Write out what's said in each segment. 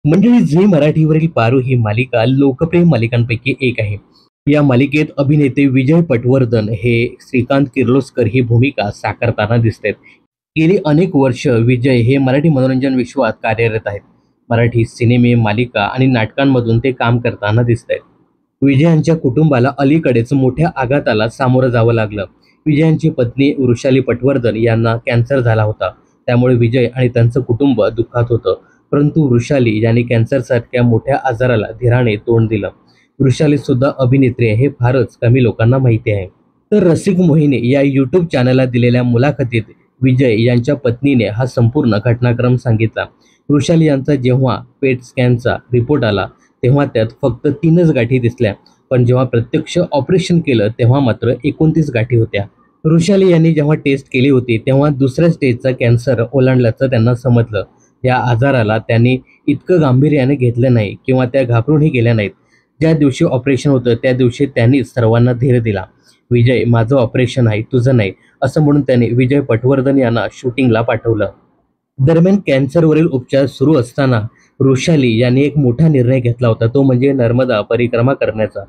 मंडळी, झी मराठीवरील पारू ही मालिका लोकप्रिय मालिकांपैकी एक आहे. या मालिकेत अभिनेते विजय पटवर्धन हे श्रीकांत किर्लोस्कर ही भूमिका साकारताना दिसतात. गेली अनेक वर्ष विजय हे मराठी मनोरंजन विश्वात कार्यरत आहेत. मराठी सिनेमे, मालिका आणि नाटकांमधून ते काम करताना दिसत आहेत. विजयांच्या कुटुंबाला अलीकडेच मोठ्या आघाताला सामोरं जावं लागलं. विजयांची पत्नी वृषाली पटवर्धन यांना कॅन्सर झाला होता. त्यामुळे विजय आणि त्यांचं कुटुंब दुःखात होतं. परंतु वृषाली यांनी कॅन्सरसारख्या मोठ्या आजाराला धीराने तोंड दिलं. वृषाली सुद्धा अभिनेत्री आहे, हे फारच कमी लोकांना माहिती आहे. तर रसिक मोहिनी या यूट्यूब चॅनलला दिलेल्या मुलाखतीत विजय यांच्या पत्नीने हा संपूर्ण घटनाक्रम सांगितला. वृषाली यांचा जेव्हा पेट स्कॅनचा रिपोर्ट आला तेव्हा त्यात फक्त 3च गाठी दिसल्या, पण जेव्हा प्रत्यक्ष ऑपरेशन केलं तेव्हा मात्र 29 गाठी होत्या. वृषाली यांनी जेव्हा टेस्ट केली होती तेव्हा दुसऱ्या स्टेजचा कॅन्सर ओलांडल्याचं त्यांना समजलं. या आजाराला त्यांनी इतकं गांभीर्याने घेतलं नाही किंवा त्या घाबरूनही गेल्या नाहीत. ज्या दिवशी ऑपरेशन होतं त्या दिवशी त्यांनी सर्वांना धीर दिला. विजय, माझं ऑपरेशन आहे, तुझं नाही, असं म्हणून त्यांनी विजय पटवर्धन यांना शूटिंगला पाठवलं. दरम्यान कॅन्सरवरील उपचार सुरू असताना वृषाली यांनी एक मोठा निर्णय घेतला होता, तो म्हणजे नर्मदा परिक्रमा करण्याचा.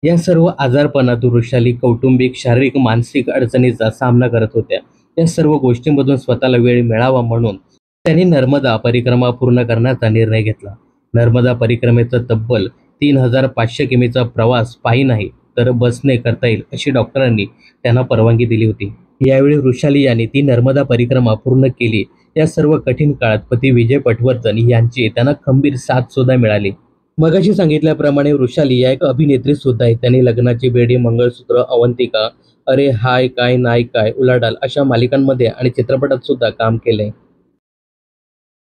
या सर्व आजारपणात वृषाली कौटुंबिक, शारीरिक, मानसिक अडचणीचा सामना करत होत्या. या सर्व गोष्टींमधून स्वतःला वेळ मिळावा म्हणून त्यांनी नर्मदा परिक्रमा पूर्ण करण्याचा निर्णय घेतला. नर्मदा परिक्रमेचा तब्बल 3500 किमीचा प्रवास पायी नाही तर बसने करता येईल अशी डॉक्टरांनी त्यांना परवानगी दिली होती. यावेळी वृषाली यांनी ती नर्मदा परिक्रमा पूर्ण केली. या सर्व कठीण काळात पती विजय पटवर्धन यांची त्यांना खंबीर साथ सुद्धा मिळाली. मगाशी सांगितल्याप्रमाणे वृषाली या एक अभिनेत्री सुद्धा आहेत. त्यांनी लग्नाची बेडी, मंगळसूत्र, अवंतिका, अरे हाय काय नाय काय, उलाढाल अशा मालिकांमध्ये आणि चित्रपटात सुद्धा काम केलंय.